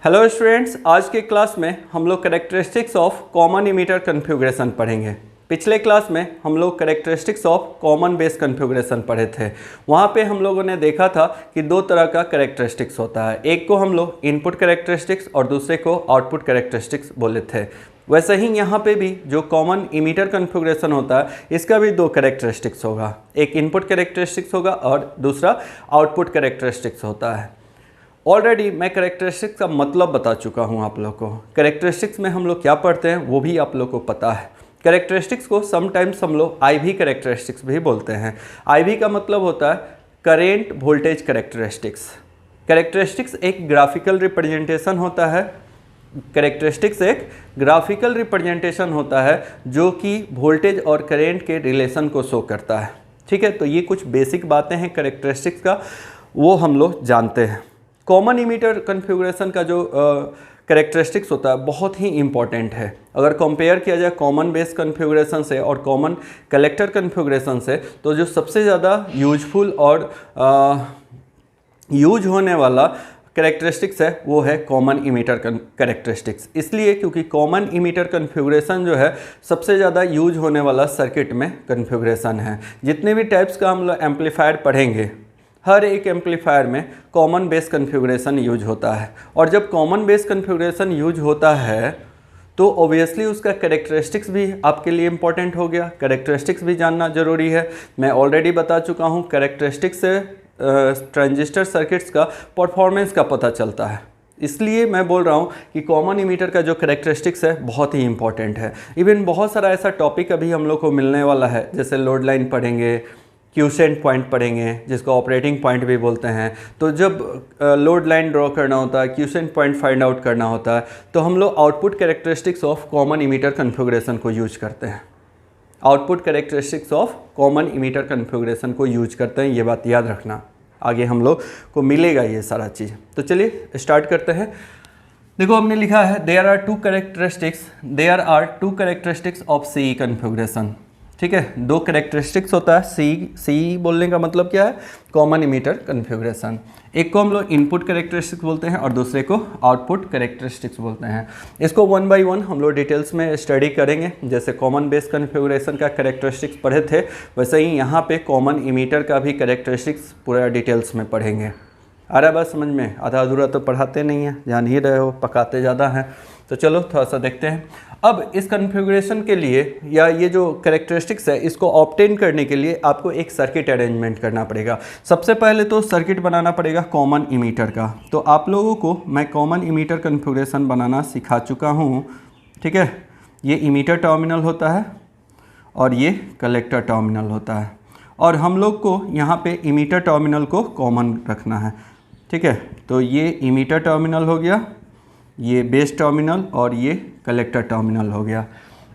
Hello students, आज के class में हम लोग characteristics of common emitter configuration पढ़ेंगे। पिछले क्लास में हम लोग characteristics of common base configuration पढ़े थे। वहाँ पे हम लोगों ने देखा था कि दो तरह का कैरेक्टरिस्टिक्स होता है, एक को हम लोग इनपुट कैरेक्टरिस्टिक्स और दूसरे को आउटपुट कैरेक्टरिस्टिक्स बोले थे। वैसे ही यहाँ पे भी जो कॉमन इमीटर कन्फिग्रेशन होता है इसका भी दो कैरेक्टरिस्टिक्स होगा, एक इनपुट कैरेक्टरिस्टिक्स होगा और दूसरा आउटपुट कैरेक्टरिस्टिक्स होता है। ऑलरेडी मैं कैरेक्टरिस्टिक्स का मतलब बता चुका हूँ आप लोग को। कैरेक्टरिस्टिक्स में हम लोग क्या पढ़ते हैं वो भी आप लोग को पता है। कैरेक्टरिस्टिक्स को समटाइम्स हम लोग IV कैरेक्टरिस्टिक्स भी बोलते हैं। IV का मतलब होता है करेंट वोल्टेज कैरेक्टरिस्टिक्स। कैरेक्टरिस्टिक्स एक ग्राफिकल रिप्रेजेंटेशन होता है। कैरेक्टरिस्टिक्स एक ग्राफिकल रिप्रेजेंटेशन होता है जो कि वोल्टेज और करेंट के रिलेशन को शो करता है। ठीक है, तो ये कुछ बेसिक बातें हैं कैरेक्टरिस्टिक्स का, वो हम लोग जानते हैं। कॉमन इमीटर कन्फिग्रेशन का जो कैरेक्टरिस्टिक्स होता है बहुत ही इम्पॉर्टेंट है। अगर कंपेयर किया जाए कॉमन बेस कन्फिग्रेशन से और कॉमन कलेक्टर कन्फिग्रेशन से, तो जो सबसे ज़्यादा यूजफुल और यूज होने वाला कैरेक्टरिस्टिक्स है वो है कॉमन इमीटर कैरेक्टरिस्टिक्स। इसलिए क्योंकि कॉमन इमीटर कन्फिग्रेशन जो है सबसे ज़्यादा यूज होने वाला सर्किट में कन्फिग्रेशन है। जितने भी टाइप्स का हम लोग एम्पलीफायर पढ़ेंगे, हर एक एम्पलीफायर में कॉमन बेस कन्फिग्रेशन यूज होता है। और जब कॉमन बेस कन्फिग्रेशन यूज होता है तो ऑब्वियसली उसका कैरेक्टरिस्टिक्स भी आपके लिए इम्पॉर्टेंट हो गया। कैरेक्टरिस्टिक्स भी जानना ज़रूरी है। मैं ऑलरेडी बता चुका हूँ, कैरेक्टरिस्टिक्स से ट्रांजिस्टर सर्किट्स का परफॉर्मेंस का पता चलता है। इसलिए मैं बोल रहा हूँ कि कॉमन इमीटर का जो कैरेक्टरिस्टिक्स है बहुत ही इंपॉर्टेंट है। इवन बहुत सारा ऐसा टॉपिक अभी हम लोग को मिलने वाला है, जैसे लोड लाइन पढ़ेंगे, क्यूसेंट पॉइंट पढ़ेंगे जिसको ऑपरेटिंग पॉइंट भी बोलते हैं। तो जब लोड लाइन ड्रॉ करना होता है, क्यूसेंट पॉइंट फाइंड आउट करना होता है, तो हम लोग output characteristics of common emitter configuration को यूज करते हैं। Output characteristics of common emitter configuration को यूज करते हैं, ये बात याद रखना, आगे हम लोग को मिलेगा ये सारा चीज़। तो चलिए स्टार्ट करते हैं। देखो हमने लिखा है there are two characteristics of CE configuration. ठीक है, दो कैरेक्टरिस्टिक्स होता है। CE बोलने का मतलब क्या है? Common emitter configuration. एक को हम लोग इनपुट कैरेक्टरिस्टिक्स बोलते हैं और दूसरे को आउटपुट कैरेक्टरिस्टिक्स बोलते हैं। इसको 1 बाय 1 हम लोग डिटेल्स में स्टडी करेंगे। जैसे कॉमन बेस कन्फिग्रेशन का कैरेक्टरिस्टिक्स पढ़े थे, वैसे ही यहाँ पे कॉमन इमीटर का भी कैरेक्टरिस्टिक्स पूरा डिटेल्स में पढ़ेंगे। आ रहा है बात समझ में? आधा अधूरा तो पढ़ाते नहीं हैं, जान ही रहे हो, पकाते ज़्यादा हैं। तो चलो थोड़ा सा देखते हैं। अब इस कन्फिग्रेशन के लिए या ये जो कैरेक्टरिस्टिक्स है इसको ऑब्टेन करने के लिए आपको एक सर्किट अरेंजमेंट करना पड़ेगा। सबसे पहले तो सर्किट बनाना पड़ेगा कॉमन इमीटर का। तो आप लोगों को मैं कॉमन इमीटर कन्फिग्रेशन बनाना सिखा चुका हूँ। ठीक है, ये इमीटर टर्मिनल होता है और ये कलेक्टर टर्मिनल होता है, और हम लोग को यहाँ पे इमीटर टर्मिनल को कॉमन रखना है। ठीक है, तो ये इमीटर टर्मिनल हो गया, ये बेस टर्मिनल और ये कलेक्टर टर्मिनल हो गया।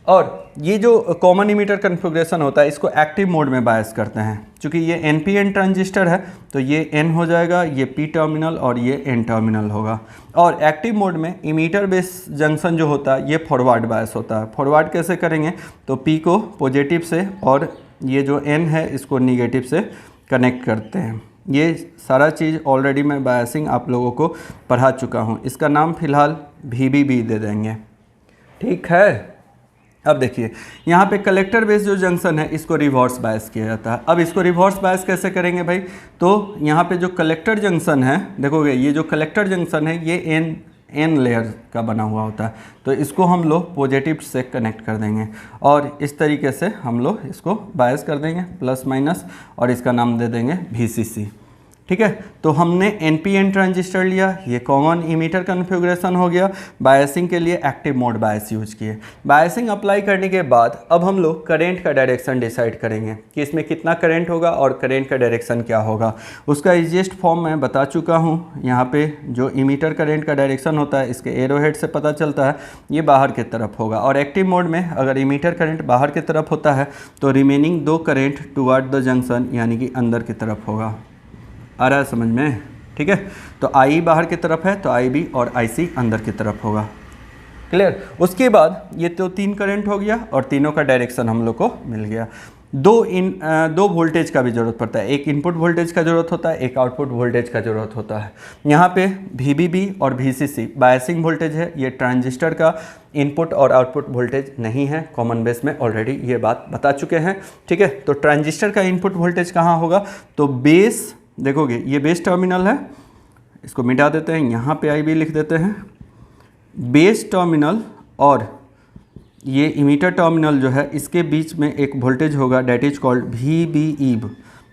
और ये जो कॉमन इमीटर कन्फिग्रेशन होता है इसको एक्टिव मोड में बायस करते हैं। क्योंकि ये NPN ट्रांजिस्टर है तो ये N हो जाएगा, ये P टर्मिनल और ये N टर्मिनल होगा। और एक्टिव मोड में इमीटर बेस जंक्शन जो होता है ये फॉरवर्ड बायस होता है। फॉरवर्ड कैसे करेंगे? तो P को पॉजिटिव से और ये जो N है इसको निगेटिव से कनेक्ट करते हैं। ये सारा चीज़ ऑलरेडी मैं बायसिंग आप लोगों को पढ़ा चुका हूँ। इसका नाम फ़िलहाल VBB दे देंगे। ठीक है, अब देखिए यहाँ पे कलेक्टर बेस जो जंक्शन है इसको रिवर्स बायस किया जाता है। अब इसको रिवर्स बायस कैसे करेंगे भाई? तो यहाँ पे जो कलेक्टर जंक्शन है, देखोगे ये जो कलेक्टर जंक्शन है ये N लेयर का बना हुआ होता है। तो इसको हम लोग पॉजिटिव से कनेक्ट कर देंगे और इस तरीके से हम लोग इसको बायस कर देंगे प्लस माइनस, और इसका नाम दे देंगे VCC। ठीक है, तो हमने NPN ट्रांजिस्टर लिया, ये कॉमन इमीटर कन्फिग्रेशन हो गया। बायसिंग के लिए एक्टिव मोड बायस यूज किए। बायसिंग अप्लाई करने के बाद अब हम लोग करेंट का डायरेक्शन डिसाइड करेंगे कि इसमें कितना करंट होगा और करेंट का डायरेक्शन क्या होगा। उसका इजीएस्ट फॉर्म मैं बता चुका हूँ। यहाँ पे जो इमीटर करेंट का डायरेक्शन होता है इसके एरो हेड से पता चलता है, ये बाहर की तरफ होगा। और एक्टिव मोड में अगर इमीटर करंट बाहर की तरफ होता है तो रिमेनिंग दो करंट टुवर्ड द जंक्शन यानी कि अंदर की तरफ होगा। आ रहा है समझ में? ठीक है, तो IE बाहर की तरफ है तो IB और IC अंदर की तरफ होगा। क्लियर? उसके बाद ये तो 3 करंट हो गया और तीनों का डायरेक्शन हम लोग को मिल गया। दो वोल्टेज का भी ज़रूरत पड़ता है, एक इनपुट वोल्टेज का ज़रूरत होता है, एक आउटपुट वोल्टेज का ज़रूरत होता है। यहाँ पे VBB और VCC बायसिंग वोल्टेज है, ये ट्रांजिस्टर का इनपुट और आउटपुट वोल्टेज नहीं है, कॉमन बेस में ऑलरेडी ये बात बता चुके हैं, ठीक है। तो ट्रांजिस्टर का इनपुट वोल्टेज कहाँ होगा, तो बेस, देखोगे ये बेस टर्मिनल है, इसको मिटा देते हैं, यहाँ पे IB लिख देते हैं, बेस टर्मिनल और ये इमीटर टर्मिनल जो है इसके बीच में एक वोल्टेज होगा, डेट इज कॉल्ड VBE,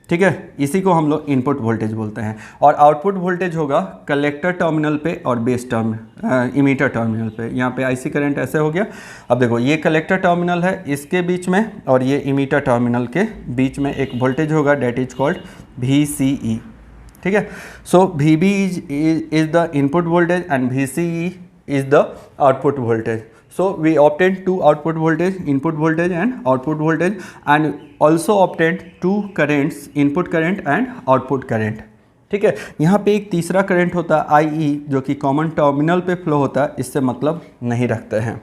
ठीक है, इसी को हम लोग इनपुट वोल्टेज बोलते हैं। और आउटपुट वोल्टेज होगा कलेक्टर टर्मिनल पे और बेस इमीटर टर्मिनल पे। यहाँ पे IC करंट ऐसे हो गया। अब देखो ये कलेक्टर टर्मिनल है, इसके बीच में और ये इमीटर टर्मिनल के बीच में एक वोल्टेज होगा, डेट इज कॉल्ड VCE, ठीक है। सो VB is the input voltage and VCE is the output voltage. So we obtained two output voltage, input voltage and output voltage, and also obtained two currents, input current and output current. ठीक है, यहाँ पे एक तीसरा current होता है IE जो कि कॉमन टर्मिनल पे फ्लो होता है, इससे मतलब नहीं रखते हैं,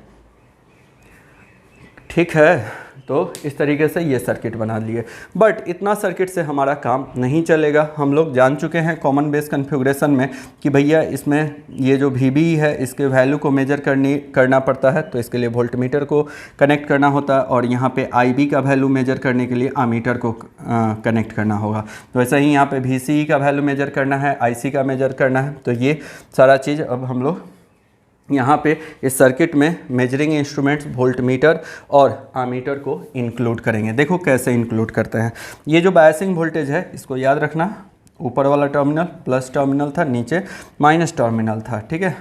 ठीक है। तो इस तरीके से ये सर्किट बना लिए, बट इतना सर्किट से हमारा काम नहीं चलेगा। हम लोग जान चुके हैं कॉमन बेस कॉन्फ़िगरेशन में कि भैया इसमें ये जो VB है इसके वैल्यू को मेजर करना पड़ता है, तो इसके लिए वोल्टमीटर को कनेक्ट करना होता है, और यहाँ पे IB का वैल्यू मेजर करने के लिए आमीटर को कनेक्ट करना होगा। तो वैसे ही यहाँ पे VCE का वैल्यू मेजर करना है, IC का मेजर करना है। तो ये सारा चीज़ अब हम लोग यहाँ पे इस सर्किट में मेजरिंग इंस्ट्रूमेंट्स वोल्टमीटर और आमीटर को इंक्लूड करेंगे। देखो कैसे इंक्लूड करते हैं। ये जो बायसिंग वोल्टेज है इसको याद रखना, ऊपर वाला टर्मिनल प्लस टर्मिनल था, नीचे माइनस टर्मिनल था, ठीक है।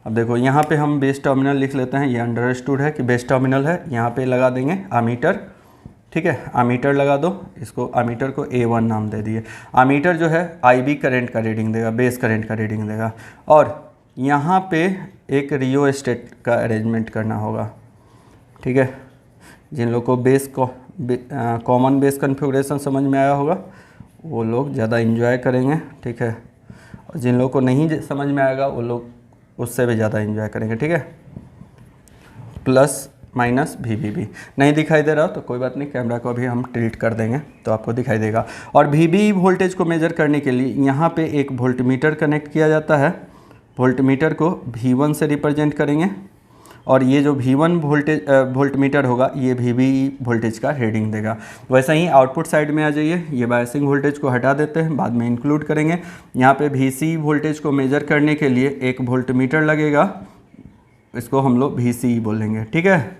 अब देखो यहाँ पे हम बेस टर्मिनल लिख लेते हैं, ये अंडरस्टूड है कि बेस टर्मिनल है। यहाँ पे लगा देंगे आमीटर, ठीक है, आमीटर लगा दो, इसको आमीटर को A1 नाम दे दिए। आमीटर जो है IB करंट का रीडिंग देगा, बेस करंट का रीडिंग देगा, और यहाँ पे एक रियोस्टेट का अरेंजमेंट करना होगा, ठीक है। जिन लोग को बेस को कॉमन बेस कॉन्फ़िगरेशन समझ में आया होगा वो लोग ज़्यादा एंजॉय करेंगे, ठीक है, और जिन लोगों को नहीं समझ में आएगा वो लोग उससे भी ज़्यादा एंजॉय करेंगे, ठीक है। प्लस माइनस VBB नहीं दिखाई दे रहा तो कोई बात नहीं, कैमरा को भी हम टिल्ट कर देंगे तो आपको दिखाई देगा। और VB वोल्टेज को मेजर करने के लिए यहाँ पे एक वोल्टमीटर कनेक्ट किया जाता है, वोल्टमीटर को V1 से रिप्रेजेंट करेंगे, और ये जो V1 वोल्टमीटर होगा ये VB वोल्टेज का रीडिंग देगा। वैसे ही आउटपुट साइड में आ जाइए, ये बायसिंग वोल्टेज को हटा देते हैं, बाद में इंक्लूड करेंगे। यहाँ पे VC वोल्टेज को मेजर करने के लिए एक वोल्टमीटर लगेगा, इसको हम लोग VCE बोलेंगे, ठीक है।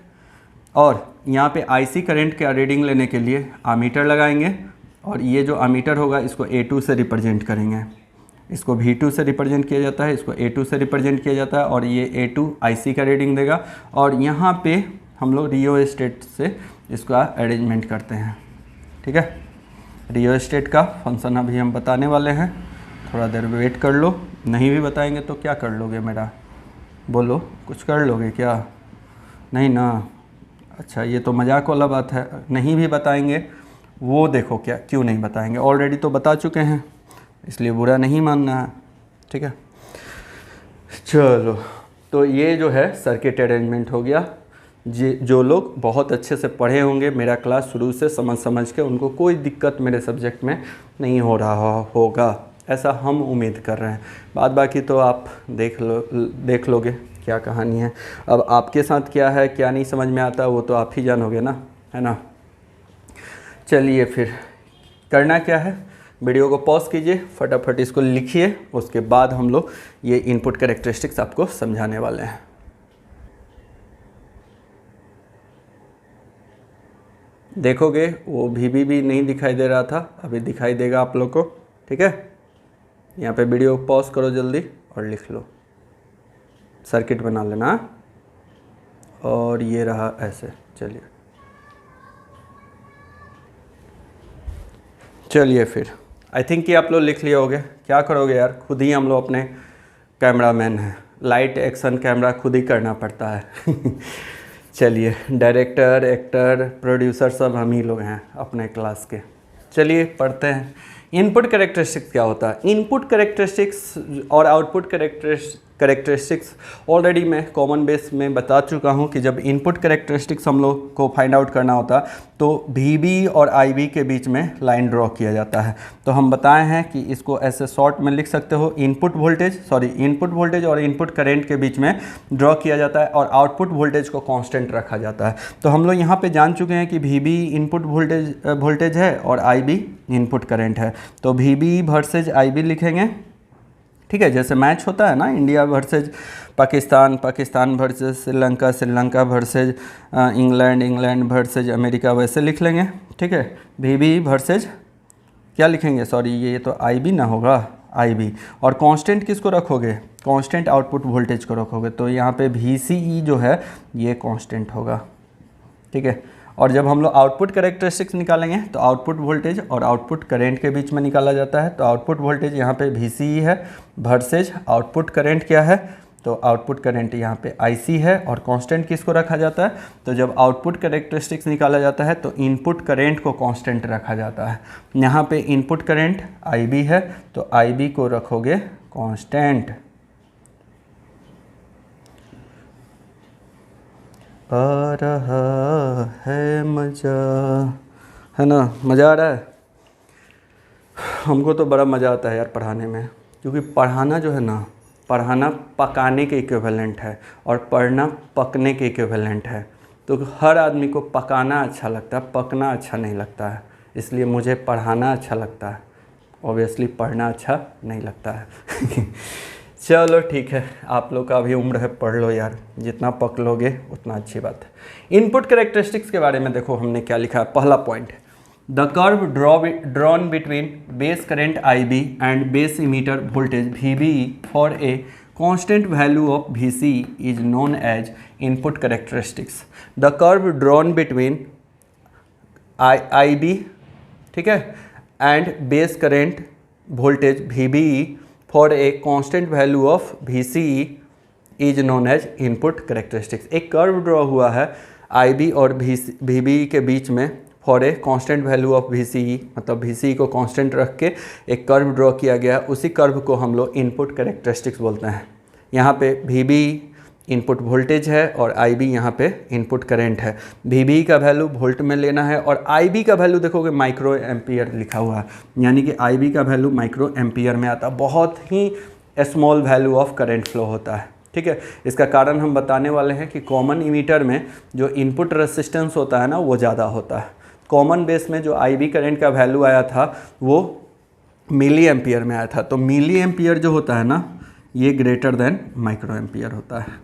और यहाँ पे IC करंट का रीडिंग लेने के लिए आमीटर लगाएंगे, और ये जो आमीटर होगा इसको A2 से रिप्रेजेंट करेंगे, इसको V2 से रिप्रेजेंट किया जाता है, इसको A2 से रिप्रेजेंट किया जाता है, और ये A2 IC का रीडिंग देगा। और यहाँ पे हम लोग रियोस्टेट से इसका अरेंजमेंट करते हैं, ठीक है। रियोस्टेट का फंक्शन अभी हम बताने वाले हैं, थोड़ा देर वेट कर लो। नहीं भी बताएंगे तो क्या कर लोगे मेरा, बोलो, कुछ कर लोगे क्या? नहीं ना, अच्छा ये तो मजाक वाला बात है। नहीं भी बताएंगे वो देखो क्या, क्यों नहीं बताएंगे, ऑलरेडी तो बता चुके हैं, इसलिए बुरा नहीं मानना है, ठीक है। चलो, तो ये जो है सर्किट अरेंजमेंट हो गया। जो लोग बहुत अच्छे से पढ़े होंगे, मेरा क्लास शुरू से समझ के, उनको कोई दिक्कत मेरे सब्जेक्ट में नहीं हो रहा होगा, ऐसा हम उम्मीद कर रहे हैं। बाद बाकी तो आप देख लोगे क्या कहानी है। अब आपके साथ क्या है क्या नहीं समझ में आता वो तो आप ही जानोगे ना, है ना। चलिए फिर करना क्या है, वीडियो को पॉज कीजिए, फटाफट इसको लिखिए, उसके बाद हम लोग ये इनपुट कैरेक्टरिस्टिक्स आपको समझाने वाले हैं। देखोगे वो VB नहीं दिखाई दे रहा था, अभी दिखाई देगा आप लोग को, ठीक है। यहाँ पे वीडियो पॉज करो जल्दी और लिख लो, सर्किट बना लेना। और ये रहा ऐसे, चलिए फिर आई थिंक कि आप लोग लिख लिए होगे। क्या करोगे यार, खुद ही हम लोग अपने कैमरा मैन हैं, लाइट एक्शन कैमरा खुद ही करना पड़ता है। चलिए, डायरेक्टर, एक्टर, प्रोड्यूसर सब हम ही लोग हैं अपने क्लास के। चलिए पढ़ते हैं। इनपुट कैरेक्टरिस्टिक्स क्या होता है। इनपुट कैरेक्टरिस्टिक्स और आउटपुट कैरेक्टरिस्टिक्स ऑलरेडी मैं कॉमन बेस में बता चुका हूँ कि जब इनपुट कैरेक्टरिस्टिक्स हम लोग को फाइंड आउट करना होता तो VB और IB के बीच में लाइन ड्रॉ किया जाता है। तो हम बताए हैं कि इसको ऐसे शॉर्ट में लिख सकते हो, इनपुट वोल्टेज और इनपुट करंट के बीच में ड्रॉ किया जाता है और आउटपुट वोल्टेज को कांस्टेंट रखा जाता है। तो हम लोग यहाँ पे जान चुके हैं कि VB इनपुट वोल्टेज है और IB इनपुट करंट है। तो VB वर्सेज IB लिखेंगे, ठीक है, जैसे मैच होता है ना, India versus Pakistan, Pakistan versus Sri Lanka, Sri Lanka versus England versus America, वैसे लिख लेंगे, ठीक है। VB वर्सेज क्या लिखेंगे, सॉरी ये तो IB ना होगा, IB। और कांस्टेंट किसको रखोगे, कांस्टेंट आउटपुट वोल्टेज को रखोगे। तो यहाँ पे VCE जो है ये कांस्टेंट होगा, ठीक है। और जब हम लोग आउटपुट कैरेक्टरिस्टिक्स निकालेंगे तो आउटपुट वोल्टेज और आउटपुट करंट के बीच में निकाला जाता है। तो आउटपुट वोल्टेज यहाँ पे VCE है वर्सेज आउटपुट करंट क्या है, तो आउटपुट करंट यहाँ पे IC है। और कांस्टेंट किसको रखा जाता है, तो जब आउटपुट कैरेक्टरिस्टिक्स निकाला जाता है तो इनपुट करंट को कांस्टेंट रखा जाता है। यहाँ पे इनपुट करंट IB है तो IB को रखोगे कांस्टेंट। आ रहा है मज़ा, है ना, मज़ा आ रहा है। हमको तो बड़ा मज़ा आता है यार पढ़ाने में, क्योंकि पढ़ाना जो है ना, पढ़ाना पकाने के इक्विवेलेंट है और पढ़ना पकने के इक्विवेलेंट है। तो हर आदमी को पकाना अच्छा लगता है, पकना अच्छा नहीं लगता है। इसलिए मुझे पढ़ाना अच्छा लगता है, ऑब्वियसली पढ़ना अच्छा नहीं लगता है। चलो ठीक है, आप लोग का अभी उम्र है, पढ़ लो यार, जितना पक लोगे उतना अच्छी बात है। इनपुट कैरेक्टरिस्टिक्स के बारे में देखो हमने क्या लिखा है। पहला point, the curve drawn between base current IB and base emitter voltage VB for a constant value of VC is known as input characteristics. The curve drawn between IB, ठीक है, and base current voltage VB for a constant value of VCE is known as input characteristics. एक curve draw हुआ है IB और VB के बीच में for a constant value of VCE, मतलब VCE को कांस्टेंट रख के एक कर्व ड्रॉ किया गया, उसी कर्व को हम लोग इनपुट कैरेक्टरिस्टिक्स बोलते हैं। यहाँ पे VB इनपुट वोल्टेज है और IB यहाँ पे इनपुट करंट है। VB का वैल्यू वोल्ट में लेना है और IB का वैल्यू देखोगे माइक्रो एम्पियर लिखा हुआ है, यानी कि IB का वैल्यू माइक्रो एम्पियर में आता है। बहुत ही small value of current flow होता है, ठीक है। इसका कारण हम बताने वाले हैं कि कॉमन इमीटर में जो इनपुट रेसिस्टेंस होता है ना, वो ज़्यादा होता है। कॉमन बेस में जो IB करंट का वैल्यू आया था वो मिली एम्पियर में आया था। तो मिली एम्पियर जो होता है ना, ये ग्रेटर देन माइक्रो एम्पियर होता है,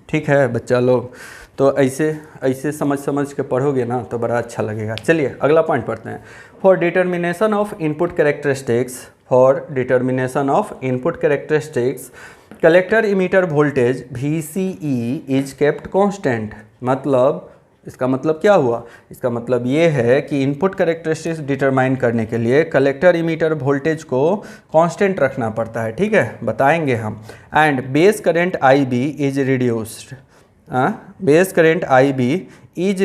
ठीक है बच्चा लोग। तो ऐसे समझ के पढ़ोगे ना तो बड़ा अच्छा लगेगा। चलिए अगला पॉइंट पढ़ते हैं। For determination of input characteristics collector emitter voltage VCE is kept constant. मतलब इसका मतलब क्या हुआ, इसका मतलब ये है कि इनपुट कैरेक्टरिस्टिक्स डिटरमाइन करने के लिए कलेक्टर इमीटर वोल्टेज को कांस्टेंट रखना पड़ता है, ठीक है, बताएंगे हम। And base current IB is reduced, base current IB is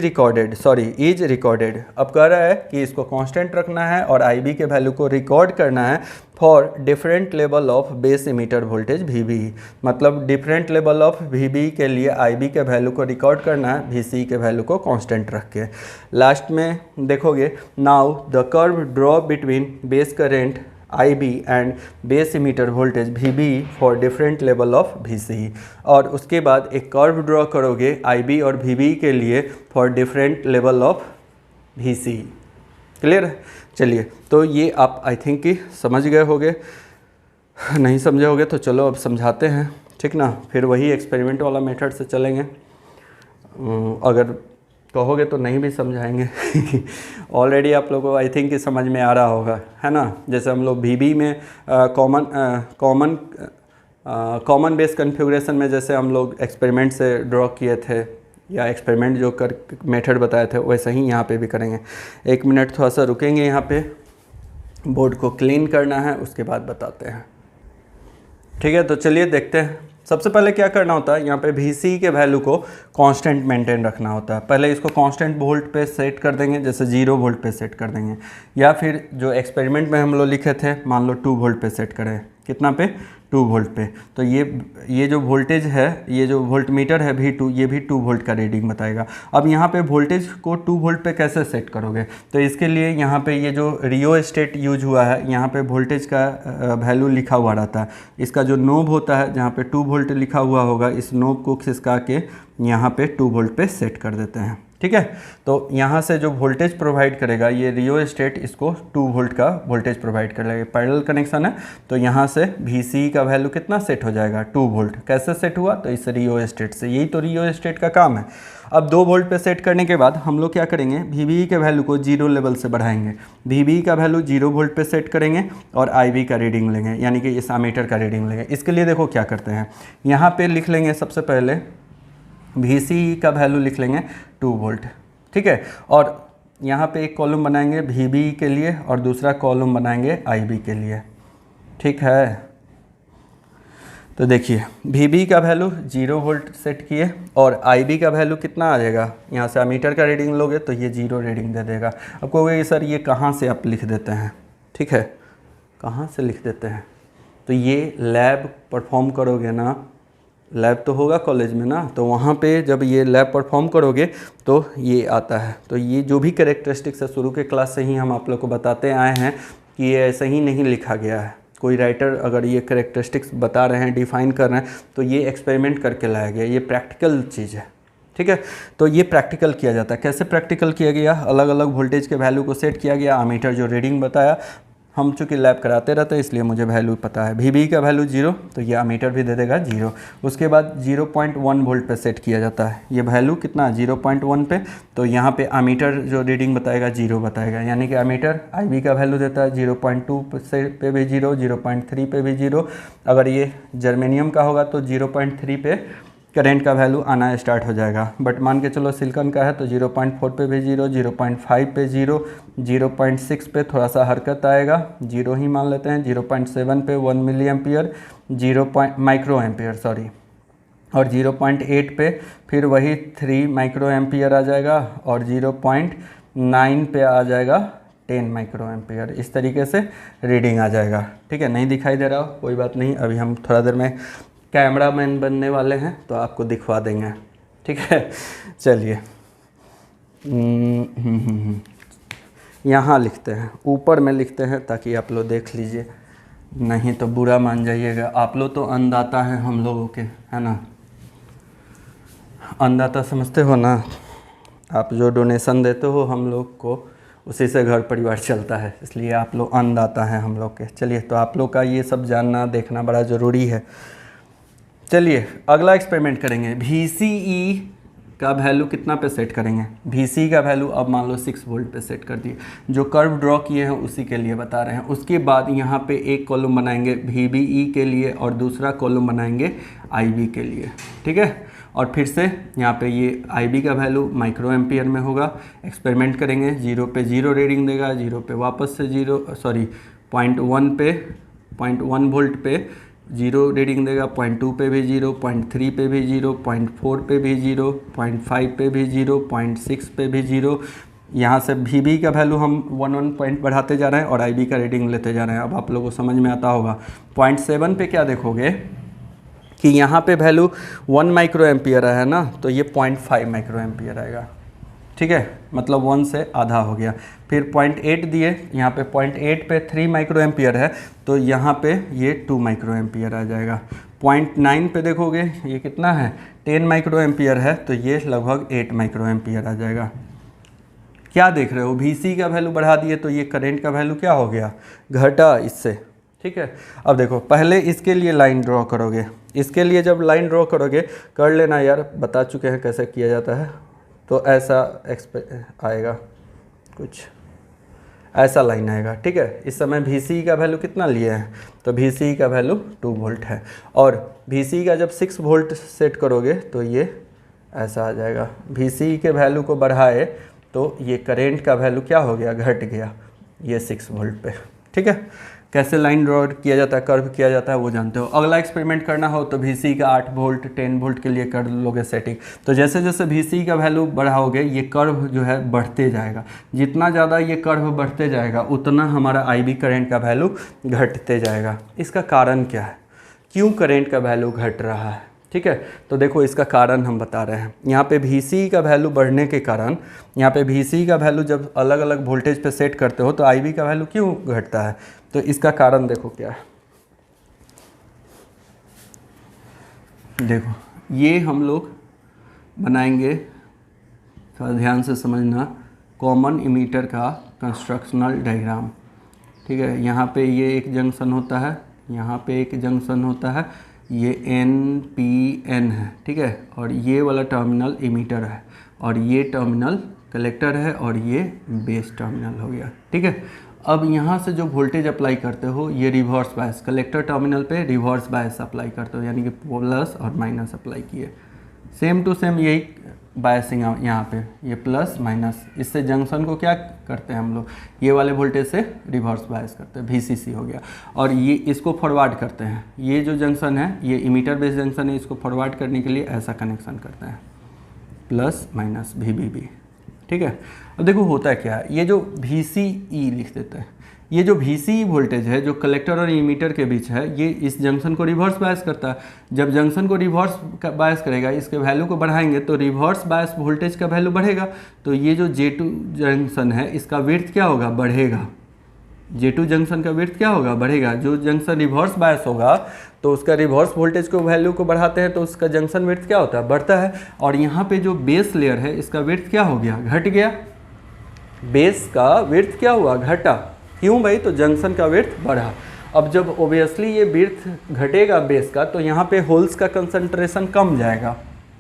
recorded. अब कह रहा है कि इसको कांस्टेंट रखना है और IB के वैल्यू को रिकॉर्ड करना है for different level of base emitter voltage VB। मतलब डिफरेंट लेवल ऑफ VB के लिए IB के वैल्यू को रिकॉर्ड करना है VC के वैल्यू को कांस्टेंट रख के। लास्ट में देखोगे, now the curve draw between base current IB and base emitter voltage VB for different level of VCE। और उसके बाद एक कर्व ड्रॉ करोगे IB और VB के लिए for different level of VCE। Clear है? चलिए, तो ये आप आई थिंक कि समझ गए होगे। नहीं समझे होगे तो चलो अब समझाते हैं, ठीक ना। फिर वही एक्सपेरिमेंट वाला मेथड से चलेंगे। अगर कहोगे तो नहीं भी समझाएंगे। ऑलरेडी आप लोगों को आई थिंक कि समझ में आ रहा होगा, है ना। जैसे हम लोग VB में कॉमन बेस कन्फिग्रेशन में जैसे हम लोग एक्सपेरिमेंट से ड्रॉ किए थे, या एक्सपेरिमेंट जो कर मेथड बताए थे, वैसे ही यहाँ पे भी करेंगे। 1 मिनट थोड़ा सा रुकेंगे, यहाँ पे बोर्ड को क्लीन करना है, उसके बाद बताते हैं, ठीक है। तो चलिए देखते हैं। सबसे पहले क्या करना होता है, यहाँ पे VC के वैल्यू को कांस्टेंट मेंटेन रखना होता है। पहले इसको कांस्टेंट वोल्ट पे सेट कर देंगे, जैसे 0 वोल्ट पे सेट कर देंगे, या फिर जो एक्सपेरिमेंट में हम लोग लिखे थे मान लो 2 वोल्ट पे सेट करें, कितना पे, 2 वोल्ट पे। तो ये जो वोल्टेज है, ये जो वोल्ट मीटर है V2, ये भी 2 वोल्ट का रीडिंग बताएगा। अब यहाँ पे वोल्टेज को 2 वोल्ट पे कैसे सेट करोगे, तो इसके लिए यहाँ पे ये जो रियो स्टेट यूज हुआ है, यहाँ पे वोल्टेज का वैल्यू लिखा हुआ रहता है। इसका जो नोब होता है, जहाँ पे 2 वोल्ट लिखा हुआ होगा, इस नोब को खिसका के यहाँ पे 2 वोल्ट पे सेट कर देते हैं। ठीक है, तो यहाँ से जो वोल्टेज प्रोवाइड करेगा ये रियो स्टेट, इसको 2 वोल्ट का वोल्टेज प्रोवाइड करेगा। पैरेलल कनेक्शन है, तो यहाँ से VCE का वैल्यू कितना सेट हो जाएगा, 2 वोल्ट। कैसे सेट हुआ, तो इस रियो स्टेट से। यही तो रियो स्टेट का काम है। अब 2 वोल्ट पे सेट करने के बाद हम लोग क्या करेंगे, VBE के वैल्यू को 0 लेवल से बढ़ाएंगे। VBE का वैल्यू 0 वोल्ट पे सेट करेंगे और IB का रीडिंग लेंगे, यानी कि इस एमीटर का रीडिंग लेंगे। इसके लिए देखो क्या करते हैं, यहाँ पे लिख लेंगे सबसे पहले VCE का वैल्यू लिख लेंगे 2 वोल्ट। ठीक है, और यहाँ पे एक कॉलम बनाएंगे VBE के लिए और दूसरा कॉलम बनाएंगे IB के लिए। ठीक है, तो देखिए VBE का वैल्यू 0 वोल्ट सेट किए और IB का वैल्यू कितना आ जाएगा, यहाँ से एमीटर का रीडिंग लोगे तो ये 0 रीडिंग दे देगा। अब कहोगे सर ये कहाँ से आप लिख देते हैं, ठीक है, कहाँ से लिख देते हैं, तो ये लैब परफॉर्म करोगे ना, लैब तो होगा कॉलेज में ना, तो वहाँ पे जब ये लैब परफॉर्म करोगे तो ये आता है। तो ये जो भी कैरेक्टरिस्टिक्स है, शुरू के क्लास से ही हम आप लोग को बताते आए हैं कि ये ऐसे ही नहीं लिखा गया है। कोई राइटर अगर ये कैरेक्टरिस्टिक्स बता रहे हैं, डिफाइन कर रहे हैं, तो ये एक्सपेरिमेंट करके लाया गया, ये प्रैक्टिकल चीज़ है। ठीक है, तो ये प्रैक्टिकल किया जाता है। कैसे प्रैक्टिकल किया गया, अलग अलग वोल्टेज के वैल्यू को सेट किया गया, एमीटर जो रीडिंग बताया, हम चूँकि लैब कराते रहते हैं इसलिए मुझे वैल्यू पता है। VBE का वैल्यू 0, तो ये एमीटर भी दे देगा 0। उसके बाद 0.1 वोल्ट पे सेट किया जाता है। ये वैल्यू कितना, 0.1 पे, तो यहाँ पे एमीटर जो रीडिंग बताएगा 0 बताएगा, यानी कि एमीटर IB का वैल्यू देता है 0.2 पे भी 0, 0.3 पे भी 0। अगर ये जर्मेनियम का होगा तो 0.3 पे करंट का वैल्यू आना स्टार्ट हो जाएगा। बट मान के चलो सिलिकॉन का है तो 0.4 पे भी 0, 0.5 पे 0, 0.6 पे थोड़ा सा हरकत आएगा, 0 ही मान लेते हैं, 0.7 पे 1 milli ampere, 0 micro ampere sorry, और 0.8 पे फिर वही 3 माइक्रो एम्पियर आ जाएगा, और 0.9 पे आ जाएगा 10 माइक्रो एम्पियर। इस तरीके से रीडिंग आ जाएगा। ठीक है, नहीं दिखाई दे रहा हो कोई बात नहीं, अभी हम थोड़ा देर में कैमरामैन बनने वाले हैं तो आपको दिखवा देंगे। ठीक है, चलिए यहाँ लिखते हैं, ऊपर में लिखते हैं ताकि आप लोग देख लीजिए, नहीं तो बुरा मान जाइएगा। आप लोग तो अन्नदाता हैं हम लोगों के, है ना, अन्नदाता समझते हो ना, आप जो डोनेशन देते हो हम लोग को, उसी से घर परिवार चलता है, इसलिए आप लोग अन्नदाता हैं हम लोग के। चलिए, तो आप लोग का ये सब जानना देखना बड़ा ज़रूरी है। चलिए अगला एक्सपेरिमेंट करेंगे। VCE का वैल्यू कितना पे सेट करेंगे, VCE का वैल्यू अब मान लो 6 वोल्ट पे सेट कर दिए। जो कर्व ड्रॉ किए हैं उसी के लिए बता रहे हैं। उसके बाद यहाँ पे एक कॉलम बनाएंगे VBE के लिए और दूसरा कॉलम बनाएंगे IB के लिए। ठीक है, और फिर से यहाँ पे ये IB का वैल्यू माइक्रो एम्पियर में होगा। एक्सपेरिमेंट करेंगे, 0 पे 0 रीडिंग देगा, 0 पे वापस से 0.1 पे 0.1 वोल्ट पे 0 रीडिंग देगा, 0.2 पे भी 0, 0.3 पे भी 0, 0.4 पे भी 0, 0.5 पे भी 0, 0.6 पे भी 0। यहाँ से VBE का वैल्यू हम 1 पॉइंट बढ़ाते जा रहे हैं और IB का रीडिंग लेते जा रहे हैं। अब आप लोगों को समझ में आता होगा। 0.7 पे क्या देखोगे कि यहाँ पे वैल्यू 1 माइक्रो एम्पियर है ना, तो ये 0.5 माइक्रो एम्पियर आएगा। ठीक है, मतलब 1 से आधा हो गया। फिर 0.8 दिए, यहाँ पे 0.8 पे 3 माइक्रो एम्पियर है, तो यहाँ पे ये 2 माइक्रो एम्पियर आ जाएगा। 0.9 पे देखोगे ये कितना है, 10 माइक्रो एम्पियर है, तो ये लगभग 8 माइक्रो एम्पियर आ जाएगा। क्या देख रहे हो, VC का वैल्यू बढ़ा दिए तो ये करंट का वैल्यू क्या हो गया, घटा इससे। ठीक है, अब देखो पहले इसके लिए लाइन ड्रॉ करोगे। इसके लिए जब लाइन ड्रॉ करोगे, कर लेना यार, बता चुके हैं कैसे किया जाता है, तो ऐसा आएगा, कुछ ऐसा लाइन आएगा। ठीक है, इस समय VCE का वैल्यू कितना लिए हैं, तो VCE का वैल्यू 2 वोल्ट है, और VCE का जब 6 वोल्ट सेट करोगे तो ये ऐसा आ जाएगा। VCE के वैल्यू को बढ़ाए तो ये करेंट का वैल्यू क्या हो गया, घट गया, ये 6 वोल्ट पे। ठीक है, कैसे लाइन ड्रॉ किया जाता है, कर्व किया जाता है वो जानते हो। अगला एक्सपेरिमेंट करना हो तो VC का 8 वोल्ट 10 वोल्ट के लिए कर लोगे सेटिंग। तो जैसे जैसे VC का वैल्यू बढ़ाओगे ये कर्व जो है बढ़ते जाएगा, जितना ज़्यादा ये कर्व बढ़ते जाएगा उतना हमारा IB करंट का वैल्यू घटते जाएगा। इसका कारण क्या है, क्यों करंट का वैल्यू घट रहा है, ठीक है। तो देखो इसका कारण हम बता रहे हैं। यहाँ पे VC का वैल्यू बढ़ने के कारण, यहाँ पे VC का वैल्यू जब अलग अलग वोल्टेज पे सेट करते हो तो IB का वैल्यू क्यों घटता है, तो इसका कारण देखो क्या है। देखो ये हम लोग बनाएंगे, थोड़ा ध्यान से समझना, कॉमन इमीटर का कंस्ट्रक्शनल डायग्राम, ठीक है। यहाँ पे ये एक जंक्शन होता है, यहाँ पे एक जंक्शन होता है, ये NPN है, ठीक है, और ये वाला टर्मिनल इमीटर है, और ये टर्मिनल कलेक्टर है, और ये बेस टर्मिनल हो गया, ठीक है। अब यहाँ से जो वोल्टेज अप्लाई करते हो ये रिवर्स बायस, कलेक्टर टर्मिनल पे रिवर्स बायस अप्लाई करते हो, यानी कि प्लस और माइनस अप्लाई किए, सेम टू सेम यही बायसिंग यहाँ पे, ये प्लस माइनस, इससे जंक्शन को क्या करते हैं हम लोग, ये वाले वोल्टेज से रिवर्स बायस करते हैं, VCC हो गया, और ये इसको फॉरवर्ड करते हैं। ये जो जंक्शन है ये इमीटर बेस जंक्शन है, इसको फॉरवर्ड करने के लिए ऐसा कनेक्शन करते हैं, प्लस माइनस VBB, ठीक है। अब देखो होता है क्या, ये जो VCE लिख देते हैं, ये जो VCE वोल्टेज है जो कलेक्टर और इमीटर के बीच है, ये इस जंक्शन को रिवर्स बायस करता है। जब जंक्शन को रिवर्स बायस करेगा, इसके वैल्यू को बढ़ाएंगे तो रिवर्स बायस वोल्टेज का वैल्यू बढ़ेगा, तो ये जो J2 जंक्शन है इसका विड्थ क्या होगा, बढ़ेगा। J2 जंक्शन का विड्थ क्या होगा, बढ़ेगा। जो जंक्शन रिवर्स बायस होगा तो उसका रिवर्स वोल्टेज को वैल्यू को बढ़ाते हैं तो उसका जंक्शन विड्थ क्या होता है, बढ़ता है। और यहाँ पे जो बेस लेयर है इसका विड्थ क्या हो गया, घट गया। बेस का विड्थ क्या हुआ, घटा। क्यों भाई, तो जंक्शन का विड्थ बढ़ा। अब जब ओबियसली ये विड्थ घटेगा बेस का, तो यहाँ पे होल्स का कंसंट्रेशन कम जाएगा।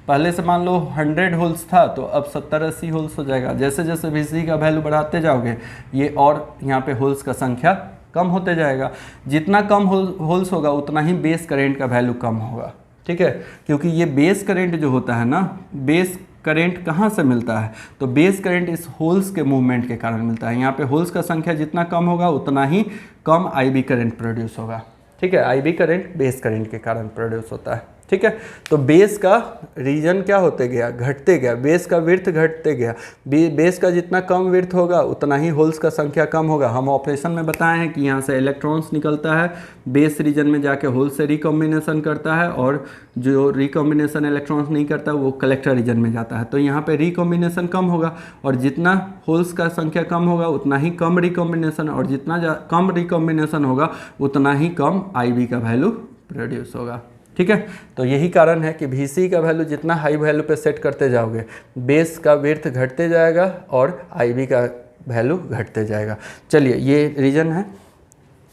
पहले से मान लो 100 होल्स था तो अब 70-80 होल्स हो जाएगा। जैसे जैसे VC का वैल्यू बढ़ाते जाओगे ये और यहाँ पे होल्स का संख्या कम होते जाएगा। जितना कम होल्स होगा उतना ही बेस करंट का वैल्यू कम होगा, ठीक है। क्योंकि ये बेस करंट जो होता है ना, बेस करंट कहाँ से मिलता है, तो बेस करंट इस होल्स के मूवमेंट के कारण मिलता है। यहाँ पे होल्स का संख्या जितना कम होगा उतना ही कम IB करंट प्रोड्यूस होगा, ठीक है। IB करंट बेस करंट के कारण प्रोड्यूस होता है, ठीक है। तो बेस का रीजन क्या होते गया, घटते गया, बेस का विड्थ घटते गया। बेस का जितना कम विड्थ होगा उतना ही होल्स का संख्या कम होगा। हम ऑपरेशन में बताए हैं कि यहाँ से इलेक्ट्रॉन्स निकलता है, बेस रीजन में जाके होल से रिकॉम्बिनेशन करता है, और जो रिकॉम्बिनेशन इलेक्ट्रॉन्स नहीं करता वो कलेक्टर रीजन में जाता है। तो यहाँ पे रिकॉम्बिनेशन कम होगा, और जितना होल्स का संख्या कम होगा उतना ही कम रिकॉम्बिनेशन, और जितना कम रिकॉम्बिनेशन होगा उतना ही कम IB का वैल्यू प्रोड्यूस होगा, ठीक है। तो यही कारण है कि VC का वैल्यू जितना हाई वैल्यू पे सेट करते जाओगे बेस का विड्थ घटते जाएगा और IB का वैल्यू घटते जाएगा। चलिए ये रीजन है।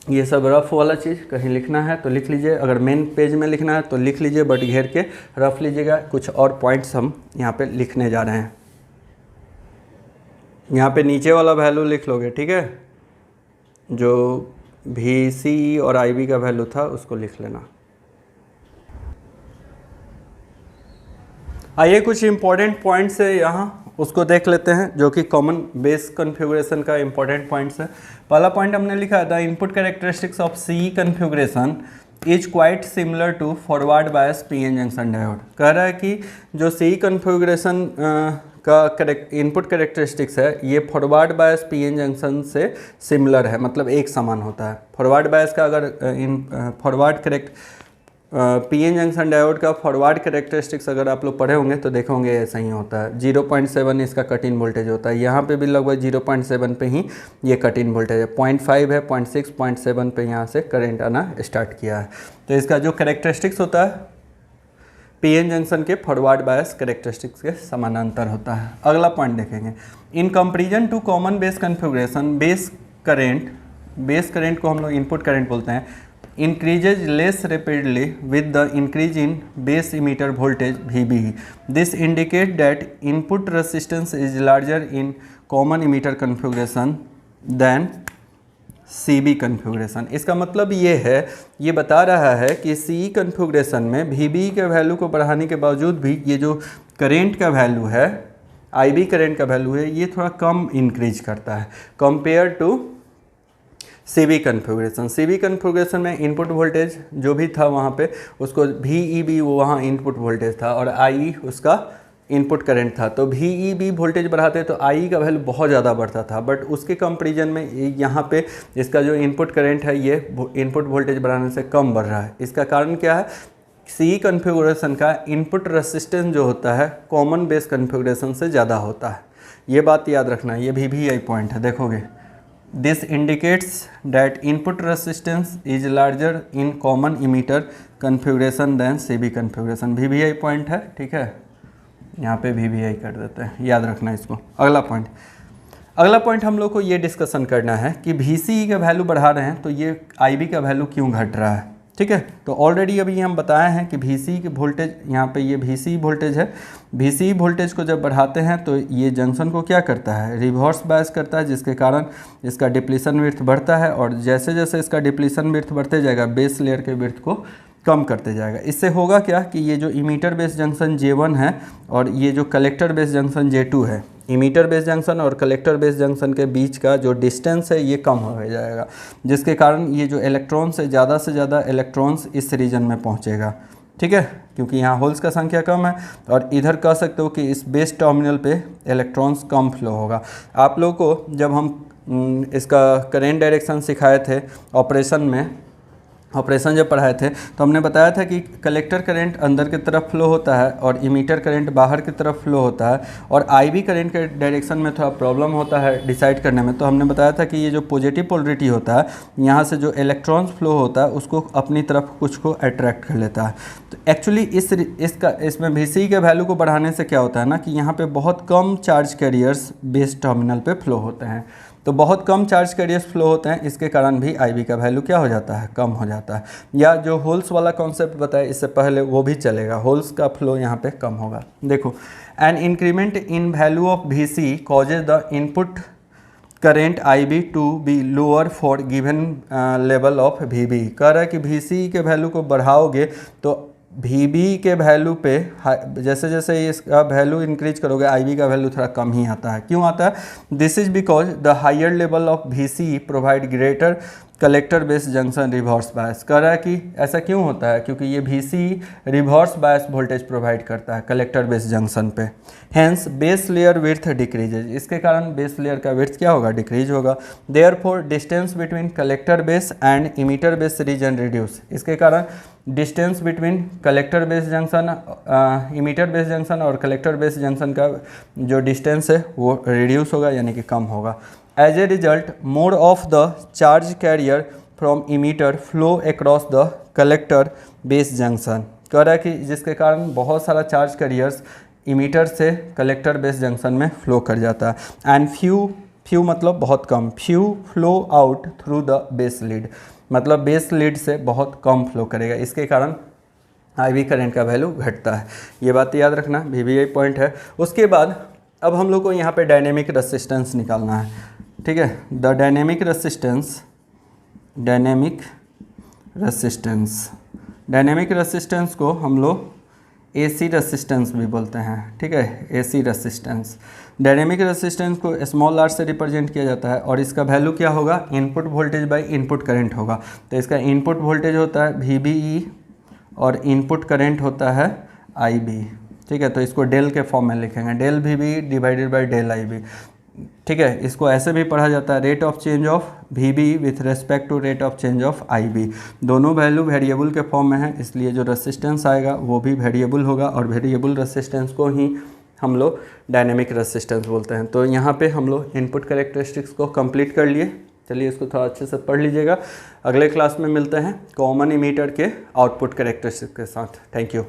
ये सब रफ वाला चीज़ कहीं लिखना है तो लिख लीजिए, अगर मेन पेज में लिखना है तो लिख लीजिए, बट घेर के रफ लीजिएगा। कुछ और पॉइंट्स हम यहाँ पे लिखने जा रहे हैं। यहाँ पे नीचे वाला वैल्यू लिख लोगे, ठीक है। जो VC और IB का वैल्यू था उसको लिख लेना। आइए कुछ इंपॉर्टेंट पॉइंट्स है यहाँ, उसको देख लेते हैं, जो कि कॉमन बेस कॉन्फ़िगरेशन का इंपॉर्टेंट पॉइंट्स है। पहला पॉइंट हमने लिखा है, the input characteristics of CE configuration is quite similar to forward bias PN junction diode. कह रहा है कि जो CE कॉन्फ़िगरेशन का इनपुट कैरेक्टरिस्टिक्स है ये फॉरवर्ड बायस PN जंक्शन से सिमिलर है, मतलब एक समान होता है। फॉरवर्ड बायस का अगर PN जंक्शन डायोड का फॉरवर्ड कैरेक्टरिस्टिक्स अगर आप लोग पढ़े होंगे तो देखे होंगे ऐसा ही होता है। 0.7 इसका कट इन वोल्टेज होता है, यहाँ पे भी लगभग 0.7 पे ही ये कट इन वोल्टेज है। 0.5 है, 0.6, 0.7 पे यहाँ से करंट आना स्टार्ट किया है। तो इसका जो कैरेक्टरिस्टिक्स होता है PN जंक्शन के फॉरवर्ड बायस कैरेक्टरिस्टिक्स के समानांतर होता है। अगला पॉइंट देखेंगे, in comparison to common base configuration base current को हम लोग इनपुट करंट बोलते हैं, increases less rapidly with the increase in base emitter voltage VBE. This indicates that input resistance is larger in common emitter configuration than CB configuration. इसका मतलब ये है, ये बता रहा है कि CE कन्फिग्रेशन में VBE के वैल्यू को बढ़ाने के बावजूद भी ये जो करेंट का वैल्यू है, IB करंट का वैल्यू है, ये थोड़ा कम इंक्रीज करता है compare to CV configuration. CV configuration में इनपुट वोल्टेज जो भी था वहाँ पे उसको VEB वो वहाँ इनपुट वोल्टेज था और IE उसका इनपुट करंट था। तो VEB वोल्टेज बढ़ाते तो IE का वैल्यू बहुत ज़्यादा बढ़ता था, बट उसके कंपैरिजन में यहाँ पे इसका जो इनपुट करंट है ये इनपुट वोल्टेज बढ़ाने से कम बढ़ रहा है। इसका कारण क्या है, CE कन्फिग्रेशन का इनपुट रेसिस्टेंस जो होता है कॉमन बेस कन्फिग्रेशन से ज़्यादा होता है। ये बात याद रखना है, ये VVI पॉइंट है, देखोगे this indicates that input resistance is larger in common emitter configuration than CV configuration. VVI point है, ठीक है, यहाँ पे VVI कर देते हैं, याद रखना इसको। अगला पॉइंट हम लोग को ये डिस्कशन करना है कि VCE का वैल्यू बढ़ा रहे हैं तो ये IB का वैल्यू क्यों घट रहा है, ठीक है। तो ऑलरेडी अभी हम बताए हैं कि VCE के वोल्टेज, यहाँ पे ये VCE वोल्टेज है, VCE वोल्टेज को जब बढ़ाते हैं तो ये जंक्शन को क्या करता है, रिवर्स बायस करता है, जिसके कारण इसका डिप्लीशन विड्थ बढ़ता है और जैसे जैसे इसका डिप्लीशन विड्थ बढ़ते जाएगा बेस लेयर के विड्थ को कम करते जाएगा। इससे होगा क्या कि ये जो इमीटर बेस जंक्शन J1 है और ये जो कलेक्टर बेस जंक्शन J2 है, इमीटर बेस जंक्शन और कलेक्टर बेस जंक्शन के बीच का जो डिस्टेंस है ये कम हो जाएगा, जिसके कारण ये जो इलेक्ट्रॉन्स है ज़्यादा से ज़्यादा इलेक्ट्रॉन्स इस रीजन में पहुंचेगा, ठीक है, क्योंकि यहाँ होल्स का संख्या कम है और इधर कह सकते हो कि इस बेस टर्मिनल पे इलेक्ट्रॉन्स कम फ्लो होगा। आप लोगों को जब हम इसका करेंट डायरेक्शन सिखाए थे ऑपरेशन जब पढ़ाए थे तो हमने बताया था कि कलेक्टर करंट अंदर की तरफ फ्लो होता है और इमीटर करंट बाहर की तरफ फ्लो होता है और IB करंट के डायरेक्शन में थोड़ा प्रॉब्लम होता है डिसाइड करने में। तो हमने बताया था कि ये जो पॉजिटिव पोलरिटी होता है यहाँ से जो इलेक्ट्रॉन्स फ्लो होता है उसको अपनी तरफ कुछ को अट्रैक्ट कर लेता है। तो एक्चुअली इसमें VCE के वैल्यू को बढ़ाने से क्या होता है ना कि यहाँ पर बहुत कम चार्ज कैरियर्स बेस टर्मिनल पर फ्लो होते हैं। तो बहुत कम चार्ज कैरियर्स फ्लो होते हैं, इसके कारण भी IB का वैल्यू क्या हो जाता है, कम हो जाता है। या जो होल्स वाला कॉन्सेप्ट बताया इससे पहले वो भी चलेगा, होल्स का फ्लो यहाँ पे कम होगा। देखो, an increment in value of VCE causes the input current IB to be lower for given level of VB। कह रहा है कि VCE के वैल्यू को बढ़ाओगे तो VB के वैल्यू पे जैसे जैसे इसका वैल्यू इंक्रीज करोगे IB का वैल्यू थोड़ा कम ही आता है। क्यों आता है? This is because the higher level of VCE provide greater collector base junction reverse bias. कह रहा है कि ऐसा क्यों होता है, क्योंकि ये VCE reverse bias voltage provide करता है कलेक्टर बेस जंक्शन पे। Hence base layer width decreases, इसके कारण बेस लेयर का विड्थ क्या होगा, डिक्रीज होगा। Therefore distance between collector base and emitter base reason reduce, इसके कारण distance between collector base junction emitter base junction और कलेक्टर बेस जंक्शन का जो डिस्टेंस है वो रिड्यूस होगा, यानी कि कम होगा। As a result more of the charge carrier from emitter flow across the collector base junction. कह रहा है कि जिसके कारण बहुत सारा चार्ज कैरियर्स इमीटर से कलेक्टर बेस जंक्शन में फ्लो कर जाता है। एंड फ्यू मतलब बहुत कम, few flow out through the base lead, मतलब बेस लीड से बहुत कम फ्लो करेगा, इसके कारण IB करंट का वैल्यू घटता है। ये बात याद रखना, VVI पॉइंट है। उसके बाद अब हम लोग को यहाँ पे डायनेमिक रेसिस्टेंस निकालना है, ठीक है। द डायनेमिक रेसिस्टेंस को हम लोग AC रेसिस्टेंस भी बोलते हैं, ठीक है, AC रेसिस्टेंस। डायनेमिक रेसिस्टेंस को स्मॉल r से रिप्रेजेंट किया जाता है और इसका वैल्यू क्या होगा, input voltage by input current होगा। तो इसका इनपुट वोल्टेज होता है VBE और इनपुट करंट होता है IB, ठीक है। तो इसको डेल के फॉर्म में लिखेंगे, del VB divided by del IB, ठीक है। इसको ऐसे भी पढ़ा जाता है rate of change of VB with respect to rate of change of IB। दोनों वैल्यू वेरिएबल के फॉर्म में है, इसलिए जो रेसिस्टेंस आएगा वो भी वेरिएबल होगा और वेरिएबल रेसिस्टेंस को ही हम लोग डायनेमिक रेसिस्टेंस बोलते हैं। तो यहाँ पे हम लोग इनपुट कैरेक्टरिस्टिक्स को कंप्लीट कर लिए। चलिए इसको थोड़ा अच्छे से पढ़ लीजिएगा। अगले क्लास में मिलते हैं कॉमन इमीटर के आउटपुट कैरेक्टरिस्टिक्स के साथ। Thank you.